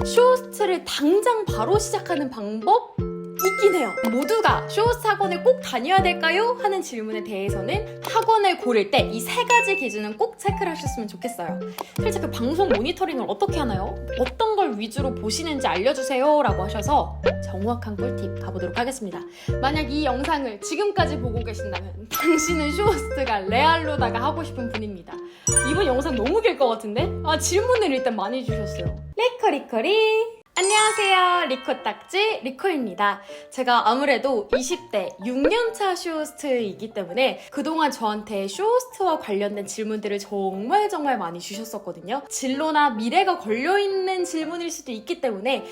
쇼호스트를 당장 바로 시작하는 방법? 있긴 해요. 모두가 쇼호스트 학원을 꼭 다녀야 될까요? 하는 질문에 대해서는 학원을 고를 때 이 세 가지 기준은 꼭 체크를 하셨으면 좋겠어요. 실제 그 방송 모니터링을 어떻게 하나요? 어떤 걸 위주로 보시는지 알려주세요 라고 하셔서 정확한 꿀팁 가보도록 하겠습니다. 만약 이 영상을 지금까지 보고 계신다면 당신은 쇼호스트가 레알로다가 하고 싶은 분입니다. 이번 영상 너무 길 것 같은데? 질문을 일단 많이 주셨어요. 리코리코리 안녕하세요. 리코딱지 리코입니다. 제가 아무래도 20대 6년차 쇼호스트이기 때문에 그동안 저한테 쇼호스트와 관련된 질문들을 정말 많이 주셨었거든요. 진로나 미래가 걸려있는 질문일 수도 있기 때문에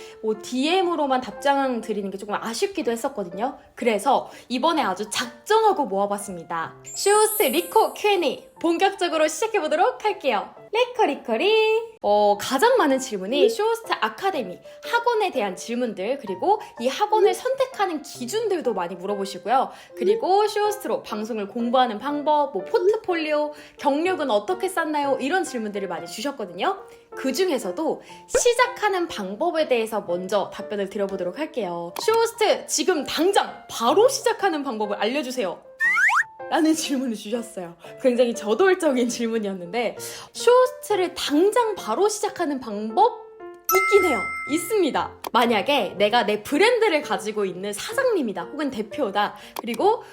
DM으로만 답장 드리는 게 조금 아쉽기도 했었거든요. 그래서 이번에 아주 작정하고 모아봤습니다. 쇼호스트 리코 Q&A 본격적으로 시작해보도록 할게요. 리코리코리 가장 많은 질문이 쇼호스트 아카데미 학원에 대한 질문들, 그리고 이 학원을 선택하는 기준들도 많이 물어보시고요. 그리고 쇼호스트로 방송을 공부하는 방법, 포트폴리오, 경력은 어떻게 쌓나요? 이런 질문들을 많이 주셨거든요. 그 중에서도 시작하는 방법에 대해서 먼저 답변을 드려보도록 할게요. 쇼호스트 지금 당장 바로 시작하는 방법을 알려주세요 라는 질문을 주셨어요. 굉장히 저돌적인 질문이었는데 쇼호스트를 당장 바로 시작하는 방법? 있긴 해요. 있습니다. 만약에 내가 내 브랜드를 가지고 있는 사장님이다 혹은 대표다, 그리고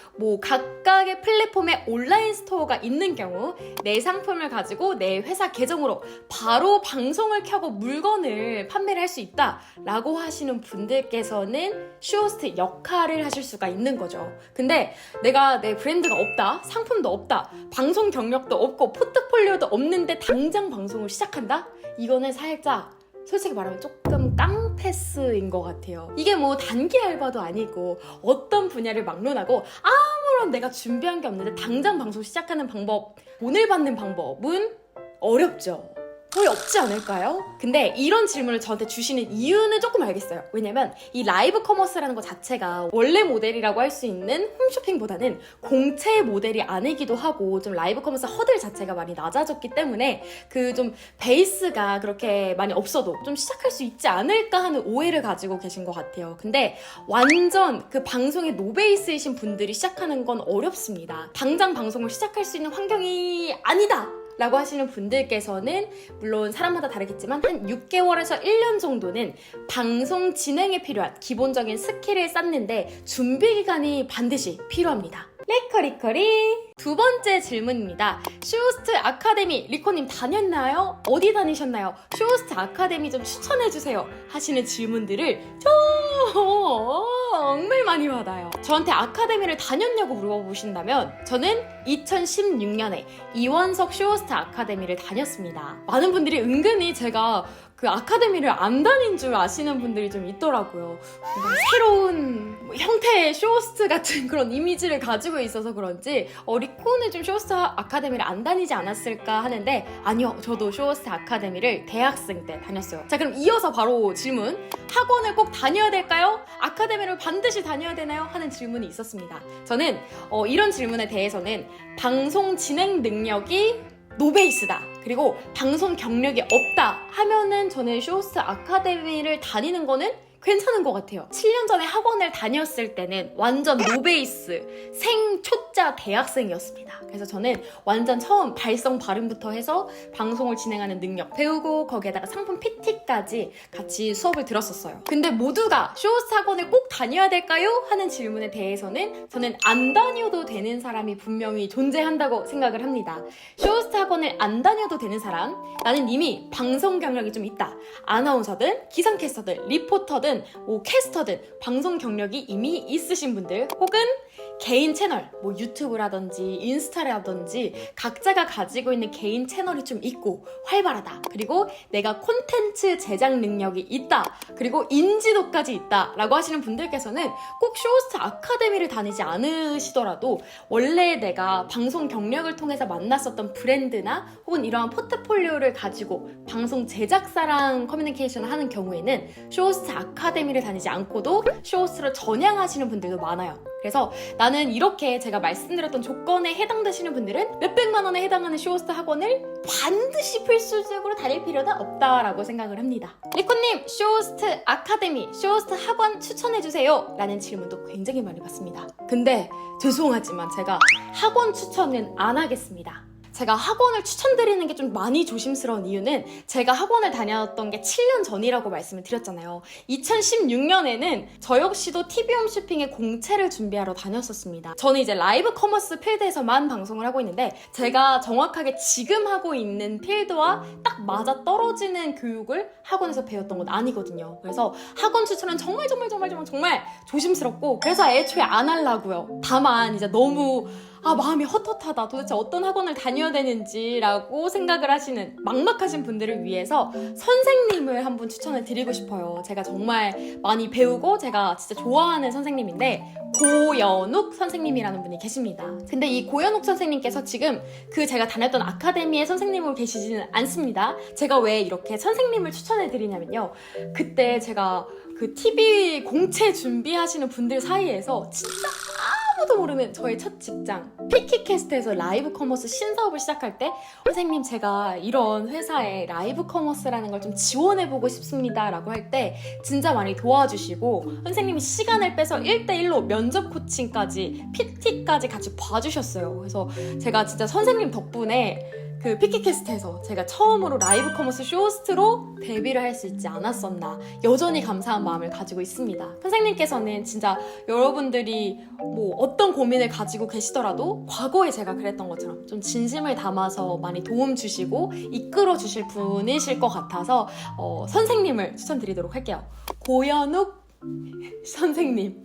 각각의 플랫폼에 온라인 스토어가 있는 경우 내 상품을 가지고 내 회사 계정으로 바로 방송을 켜고 물건을 판매를 할 수 있다 라고 하시는 분들께서는 쇼호스트 역할을 하실 수가 있는 거죠. 근데 내가 내 브랜드가 없다, 상품도 없다, 방송 경력도 없고 포트폴리오도 없는데 당장 방송을 시작한다? 이거는 살짝 솔직히 말하면 조금 깡패스인 것 같아요. 이게 단기 알바도 아니고 어떤 분야를 막론하고 아무런 내가 준비한 게 없는데 당장 방송 시작하는 방법, 돈을 받는 방법은 어렵죠. 거의 없지 않을까요? 근데 이런 질문을 저한테 주시는 이유는 조금 알겠어요. 왜냐면 이 라이브 커머스라는 것 자체가 원래 모델이라고 할 수 있는 홈쇼핑보다는 공채 모델이 아니기도 하고 좀 라이브 커머스 허들 자체가 많이 낮아졌기 때문에 그 좀 베이스가 그렇게 많이 없어도 좀 시작할 수 있지 않을까 하는 오해를 가지고 계신 것 같아요. 근데 완전 그 방송의 노베이스이신 분들이 시작하는 건 어렵습니다. 당장 방송을 시작할 수 있는 환경이 아니다! 라고 하시는 분들께서는 물론 사람마다 다르겠지만 한 6개월에서 1년 정도는 방송 진행에 필요한 기본적인 스킬을 쌓는데 준비 기간이 반드시 필요합니다. 리코리코리 두 번째 질문입니다. 쇼호스트 아카데미 리코님 다녔나요? 어디 다니셨나요? 쇼호스트 아카데미 좀 추천해주세요 하시는 질문들을 정말 많이 받아요. 저한테 아카데미를 다녔냐고 물어보신다면 저는 2016년에 이원석 쇼호스트 아카데미를 다녔습니다. 많은 분들이 은근히 제가 그 아카데미를 안 다닌 줄 아시는 분들이 좀 있더라고요. 새로운 형태의 쇼호스트 같은 그런 이미지를 가지고 있어서 그런지 리코는 좀 쇼호스트 아카데미를 안 다니지 않았을까 하는데 아니요, 저도 쇼호스트 아카데미를 대학생 때 다녔어요. 자, 그럼 이어서 바로 질문. 학원을 꼭 다녀야 될까요? 아카데미를 반드시 다녀야 되나요? 하는 질문이 있었습니다. 저는 이런 질문에 대해서는 방송 진행 능력이 노베이스다, 그리고 방송 경력이 없다 하면은 저는 쇼호스트 아카데미를 다니는 거는 괜찮은 것 같아요. 7년 전에 학원을 다녔을 때는 완전 노베이스 생초짜 대학생이었습니다. 그래서 저는 완전 처음 발성 발음부터 해서 방송을 진행하는 능력 배우고 거기에다가 상품 PT까지 같이 수업을 들었었어요. 근데 모두가 쇼호스트 학원을 꼭 다녀야 될까요? 하는 질문에 대해서는 저는 안 다녀도 되는 사람이 분명히 존재한다고 생각을 합니다. 쇼호스트 학원을 안 다녀도 되는 사람, 나는 이미 방송 경력이 좀 있다, 아나운서든 기상캐스터든 리포터든 캐스터든 방송 경력이 이미 있으신 분들, 혹은 개인 채널, 유튜브라든지 인스타라든지 각자가 가지고 있는 개인 채널이 좀 있고 활발하다, 그리고 내가 콘텐츠 제작 능력이 있다, 그리고 인지도까지 있다 라고 하시는 분들께서는 꼭 쇼호스트 아카데미를 다니지 않으시더라도 원래 내가 방송 경력을 통해서 만났었던 브랜드나 혹은 이러한 포트폴리오를 가지고 방송 제작사랑 커뮤니케이션을 하는 경우에는 쇼호스트 아카데미를 다니지 않고도 쇼호스트로 전향하시는 분들도 많아요. 그래서 나는 이렇게 제가 말씀드렸던 조건에 해당되시는 분들은 몇백만 원에 해당하는 쇼호스트 학원을 반드시 필수적으로 다닐 필요는 없다라고 생각을 합니다. 리코님, 쇼호스트 아카데미, 쇼호스트 학원 추천해주세요 라는 질문도 굉장히 많이 받습니다. 근데 죄송하지만 제가 학원 추천은 안 하겠습니다. 제가 학원을 추천드리는 게 좀 많이 조심스러운 이유는 제가 학원을 다녔던 게 7년 전이라고 말씀을 드렸잖아요. 2016년에는 저 역시도 TV홈쇼핑의 공채를 준비하러 다녔었습니다. 저는 이제 라이브 커머스 필드에서만 방송을 하고 있는데 제가 정확하게 지금 하고 있는 필드와 딱 맞아 떨어지는 교육을 학원에서 배웠던 건 아니거든요. 그래서 학원 추천은 정말 조심스럽고 그래서 애초에 안 하려고요. 다만 이제 너무 마음이 헛헛하다. 도대체 어떤 학원을 다녀야 되는지라고 생각을 하시는 막막하신 분들을 위해서 선생님을 한번 추천을 드리고 싶어요. 제가 정말 많이 배우고 제가 진짜 좋아하는 선생님인데 고연욱 선생님이라는 분이 계십니다. 근데 이 고연욱 선생님께서 지금 그 제가 다녔던 아카데미의 선생님으로 계시지는 않습니다. 제가 왜 이렇게 선생님을 추천해 드리냐면요. 그때 제가 그 TV 공채 준비하시는 분들 사이에서 진짜 아무도 모르는 저의 첫 직장 피키캐스트에서 라이브 커머스 신사업을 시작할 때 선생님 제가 이런 회사에 라이브 커머스라는 걸 좀 지원해보고 싶습니다 라고 할 때 진짜 많이 도와주시고 선생님이 시간을 빼서 1대1로 면접 코칭까지 PT까지 같이 봐주셨어요. 그래서 제가 진짜 선생님 덕분에 그 피키캐스트에서 제가 처음으로 라이브 커머스 쇼호스트로 데뷔를 할 수 있지 않았었나 여전히 감사한 마음을 가지고 있습니다. 선생님께서는 진짜 여러분들이 뭐 어떤 고민을 가지고 계시더라도 과거에 제가 그랬던 것처럼 좀 진심을 담아서 많이 도움 주시고 이끌어 주실 분이실 것 같아서 선생님을 추천드리도록 할게요. 고연욱 선생님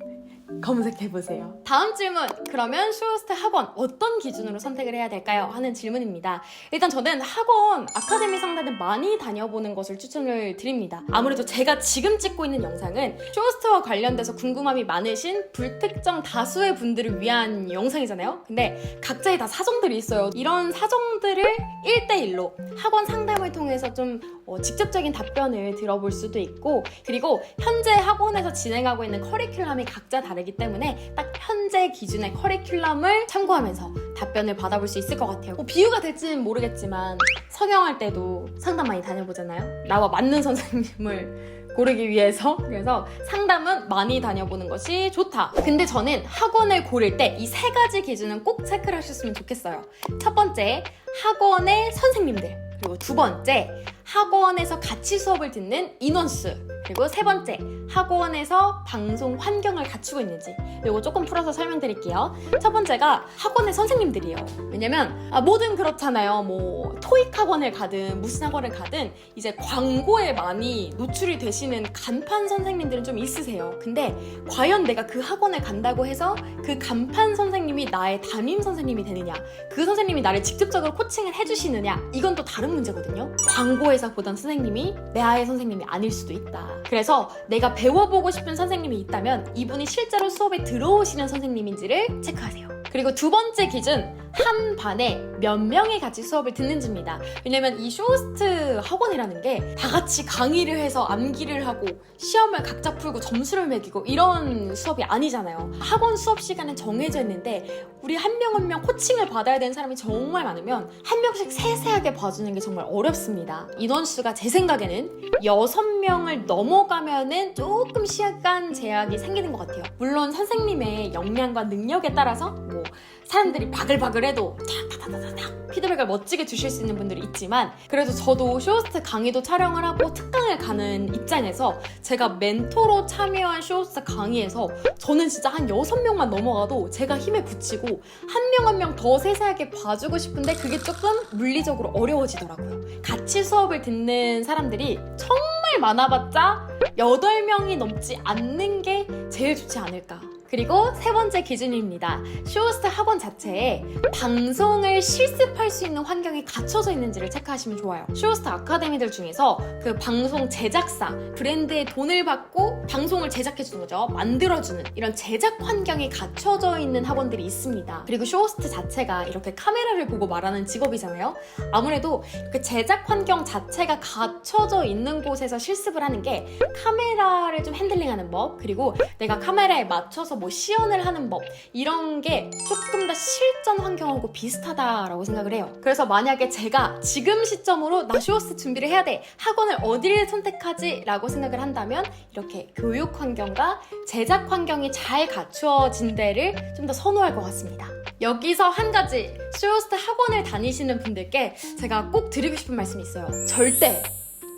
검색해보세요. 다음 질문. 그러면 쇼호스트 학원 어떤 기준으로 선택을 해야 될까요? 하는 질문입니다. 일단 저는 학원, 아카데미 상담을 많이 다녀보는 것을 추천을 드립니다. 아무래도 제가 지금 찍고 있는 영상은 쇼호스트와 관련돼서 궁금함이 많으신 불특정 다수의 분들을 위한 영상이잖아요. 근데 각자의 다 사정들이 있어요. 이런 사정들을 1대1로 학원 상담을 통해서 좀 직접적인 답변을 들어볼 수도 있고 그리고 현재 학원에서 진행하고 있는 커리큘럼이 각자 다르기 때문에 딱 현재 기준의 커리큘럼을 참고하면서 답변을 받아볼 수 있을 것 같아요. 비유가 될지는 모르겠지만 성형할 때도 상담 많이 다녀보잖아요. 나와 맞는 선생님을 고르기 위해서. 그래서 상담은 많이 다녀보는 것이 좋다. 근데 저는 학원을 고를 때 이 3가지 기준은 꼭 체크를 하셨으면 좋겠어요. 첫 번째, 학원의 선생님들. 그리고 두 번째, 학원에서 같이 수업을 듣는 인원수. 그리고 세 번째, 학원에서 방송 환경을 갖추고 있는지. 이거 조금 풀어서 설명드릴게요. 첫 번째가 학원의 선생님들이에요. 왜냐면 뭐든 그렇잖아요. 뭐 토익 학원을 가든 무슨 학원을 가든 이제 광고에 많이 노출이 되시는 간판 선생님들은 좀 있으세요. 근데 과연 내가 그 학원을 간다고 해서 그 간판 선생님이 나의 담임 선생님이 되느냐, 그 선생님이 나를 직접적으로 코칭을 해주시느냐, 이건 또 다른 문제거든요. 광고에서 보던 선생님이 내 아의 선생님이 아닐 수도 있다. 그래서 내가 배워보고 싶은 선생님이 있다면 이분이 실제로 수업에 들어오시는 선생님인지를 체크하세요. 그리고 두 번째 기준, 한 반에 몇 명이 같이 수업을 듣는지입니다. 왜냐면 이 쇼호스트 학원이라는 게 다 같이 강의를 해서 암기를 하고 시험을 각자 풀고 점수를 매기고 이런 수업이 아니잖아요. 학원 수업 시간은 정해져 있는데 우리 한 명 한 명 코칭을 받아야 되는 사람이 정말 많으면 한 명씩 세세하게 봐주는 게 정말 어렵습니다. 인원수가 제 생각에는 6명을 넘어가면은 조금 시간 제약이 생기는 것 같아요. 물론 선생님의 역량과 능력에 따라서 뭐 사람들이 바글바글해도 탁탁탁탁탁 피드백을 멋지게 주실 수 있는 분들이 있지만 그래도 저도 쇼호스트 강의도 촬영을 하고 특강을 가는 입장에서 제가 멘토로 참여한 쇼호스트 강의에서 저는 진짜 한 6명만 넘어가도 제가 힘에 부치고 한 명 한 명 더 세세하게 봐주고 싶은데 그게 조금 물리적으로 어려워지더라고요. 같이 수업을 듣는 사람들이 정말 많아봤자 8명이 넘지 않는 게 제일 좋지 않을까. 그리고 세 번째 기준입니다. 쇼호스트 학원 자체에 방송을 실습할 수 있는 환경이 갖춰져 있는지를 체크하시면 좋아요. 쇼호스트 아카데미들 중에서 그 방송 제작사, 브랜드의 돈을 받고 방송을 제작해주는 거죠. 만들어주는 이런 제작 환경이 갖춰져 있는 학원들이 있습니다. 그리고 쇼호스트 자체가 이렇게 카메라를 보고 말하는 직업이잖아요. 아무래도 그 제작 환경 자체가 갖춰져 있는 곳에서 실습을 하는 게 카메라를 좀 핸들링하는 법, 그리고 내가 카메라에 맞춰서 뭐 시연을 하는 법 이런 게 조금 더 실전 환경하고 비슷하다라고 생각을 해요. 그래서 만약에 제가 지금 시점으로 나 쇼호스트 준비를 해야 돼, 학원을 어디를 선택하지? 라고 생각을 한다면 이렇게 교육 환경과 제작 환경이 잘 갖추어진 데를 좀 더 선호할 것 같습니다. 여기서 한 가지 쇼호스트 학원을 다니시는 분들께 제가 꼭 드리고 싶은 말씀이 있어요. 절대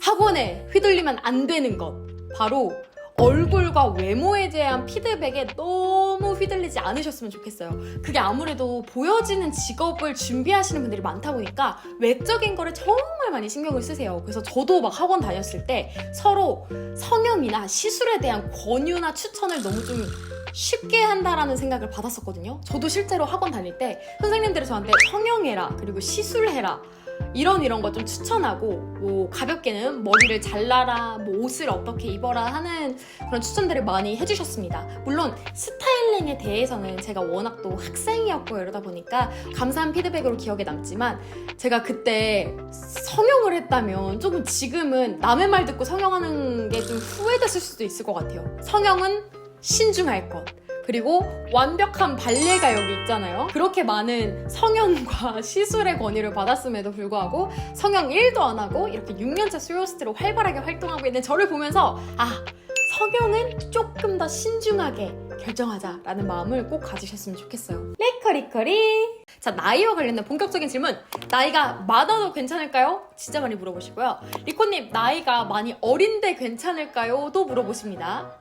학원에 휘둘리면 안 되는 것, 바로 얼굴과 외모에 대한 피드백에 너무 휘둘리지 않으셨으면 좋겠어요. 그게 아무래도 보여지는 직업을 준비하시는 분들이 많다 보니까 외적인 거를 정말 많이 신경을 쓰세요. 그래서 저도 막 학원 다녔을 때 서로 성형이나 시술에 대한 권유나 추천을 너무 좀 쉽게 한다라는 생각을 받았었거든요. 저도 실제로 학원 다닐 때 선생님들이 저한테 성형해라, 그리고 시술해라, 이런 거 좀 추천하고, 뭐 가볍게는 머리를 잘라라, 뭐 옷을 어떻게 입어라 하는 그런 추천들을 많이 해주셨습니다. 물론 스타일링에 대해서는 제가 워낙 또 학생이었고 이러다 보니까 감사한 피드백으로 기억에 남지만, 제가 그때 성형을 했다면 조금 지금은 남의 말 듣고 성형하는 게 좀 후회됐을 수도 있을 것 같아요. 성형은 신중할 것, 그리고 완벽한 발레가 여기 있잖아요. 그렇게 많은 성형과 시술의 권유를 받았음에도 불구하고 성형 1도 안 하고 이렇게 6년차 쇼호스트로 활발하게 활동하고 있는 저를 보면서, 아, 성형은 조금 더 신중하게 결정하자라는 마음을 꼭 가지셨으면 좋겠어요. 리커리커리! 자, 나이와 관련된 본격적인 질문. 나이가 많아도 괜찮을까요? 진짜 많이 물어보시고요. 리코님, 나이가 많이 어린데 괜찮을까요? 도 물어보십니다.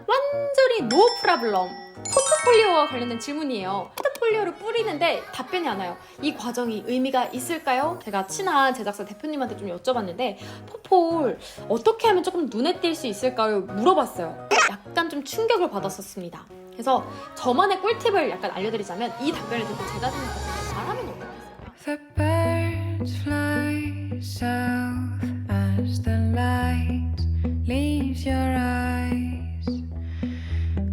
완전히 노 프라블럼. 포트폴리오와 관련된 질문이에요. 포트폴리오를 뿌리는데 답변이 안 와요. 이 과정이 의미가 있을까요? 제가 친한 제작사 대표님한테 좀 여쭤봤는데 포폴 어떻게 하면 조금 눈에 띌 수 있을까요? 물어봤어요. 약간 좀 충격을 받았었습니다. 그래서 저만의 꿀팁을 약간 알려드리자면, 이 답변을 듣고 제가 생각했을 때 잘하면 어떻겠어요?